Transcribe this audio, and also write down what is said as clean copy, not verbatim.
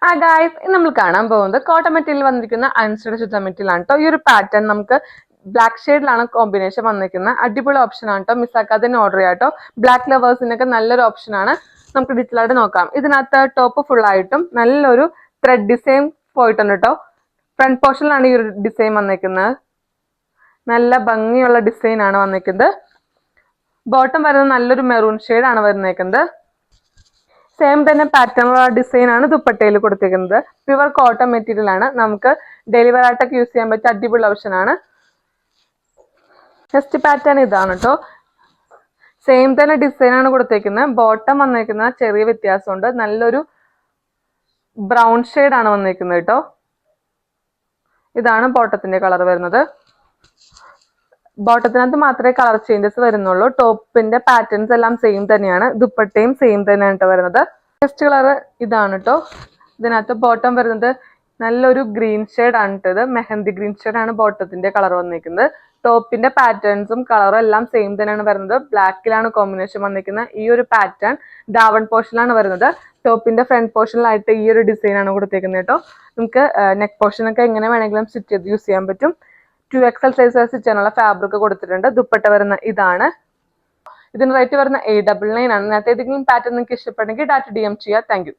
ആ ഗായ്സ് നമ്മൾ കാണാൻ പോകുന്നത് കോട്ടൺ മെറ്റീരിയൽ വന്നിരിക്കുന്ന അൺസ്റ്റഡ് ശുദ്ധ മെറ്റീരിയൽ ആണ് കേട്ടോ. ഈ ഒരു പാറ്റേൺ നമുക്ക് ബ്ലാക്ക് ഷെയ്ഡിലാണ് കോമ്പിനേഷൻ വന്നിരിക്കുന്നത്. അടിപൊളി ഓപ്ഷൻ ആണ് കേട്ടോ. മിസ്സാക്കാതെ തന്നെ ഓർഡർ ചെയ്യാം കേട്ടോ. ബ്ലാക്ക് ലവേഴ്സിനൊക്കെ നല്ലൊരു ഓപ്ഷൻ ആണ്. നമുക്ക് ഡീറ്റെയിൽ ആയിട്ട് നോക്കാം. ഇതിനകത്ത് ടോപ്പ് ഫുൾ ആയിട്ടും നല്ലൊരു ത്രെഡ് ഡിസൈൻ പോയിട്ടുണ്ട് കേട്ടോ. ഫ്രണ്ട് പോർഷനിലാണ് ഈ ഒരു ഡിസൈൻ വന്നിരിക്കുന്നത്. നല്ല ഭംഗിയുള്ള ഡിസൈൻ ആണ് വന്നിരിക്കുന്നത്. ബോട്ടം വരുന്നത് നല്ലൊരു മെറൂൺ ഷെയ്ഡ് ആണ് വന്നിരിക്കുന്നത്. സെയിം തന്നെ പാറ്റേൺ ഡിസൈൻ ആണ് ദുപ്പട്ടയിൽ കൊടുത്തിരിക്കുന്നത്. പ്യുവർ കോട്ടൺ മെറ്റീരിയൽ ആണ്. നമുക്ക് ഡെലിവർ ആയിട്ടൊക്കെ യൂസ് ചെയ്യാൻ പറ്റിയ അടിപൊളി ഓപ്ഷൻ ആണ്. നെക്സ്റ്റ് പാറ്റേൺ ഇതാണ് കേട്ടോ. സെയിം തന്നെ ഡിസൈൻ ആണ് കൊടുത്തിരിക്കുന്നത്. ബോട്ടം വന്നിരിക്കുന്ന ചെറിയ വ്യത്യാസമുണ്ട്. നല്ലൊരു ബ്രൗൺ ഷെയ്ഡ് ആണ് വന്നിരിക്കുന്നത് കേട്ടോ. ഇതാണ് ബോട്ടത്തിന്റെ കളർ വരുന്നത്. ബോട്ടത്തിനകത്ത് മാത്രമേ കളർ ചേഞ്ചസ് വരുന്നുള്ളൂ. ടോപ്പിന്റെ പാറ്റേൺസ് എല്ലാം സെയിം തന്നെയാണ്. ദുപ്പട്ടയും സെയിം തന്നെയാണ് കേട്ടോ വരുന്നത്. നെക്സ്റ്റ് കളർ ഇതാണ് കേട്ടോ. ഇതിനകത്ത് ബോട്ടം വരുന്നത് നല്ലൊരു ഗ്രീൻ ഷെയ്ഡ് ആണ് കേട്ടത്. മെഹന്തി ഗ്രീൻ ഷെയ്ഡ് ആണ് ബോട്ടത്തിന്റെ കളർ വന്നിരിക്കുന്നത്. ടോപ്പിന്റെ പാറ്റേൺസും കളറും എല്ലാം സെയിം തന്നെയാണ് വരുന്നത്. ബ്ലാക്കിലാണ് കോമ്പിനേഷൻ വന്നിരിക്കുന്നത്. ഈ ഒരു പാറ്റേൺ ഡാവൺ പോർഷനിലാണ് വരുന്നത്. ടോപ്പിന്റെ ഫ്രണ്ട് പോർഷനിലായിട്ട് ഈ ഒരു ഡിസൈൻ ആണ് കൊടുത്തേക്കുന്നത് കേട്ടോ. നമുക്ക് നെക്ക് പോർഷൻ ഒക്കെ എങ്ങനെ വേണമെങ്കിലും സ്റ്റിച്ച് ചെയ്ത് യൂസ് ചെയ്യാൻ പറ്റും. 2XL സൈസ് സ്റ്റിച്ച് ചെയ്യാനുള്ള ഫാബ്രിക് കൊടുത്തിട്ടുണ്ട്. ദുപ്പട്ട വരുന്ന ഇതാണ്. ഇതിന് റേറ്റ് വരുന്ന 899 ആണ്. നേരത്തെ ഏതെങ്കിലും പാറ്റേൺ നിങ്ങൾക്ക് ഇഷ്ടപ്പെട്ടെങ്കിൽ ഡാറ്റ DM ചെയ്യുക. Thank you.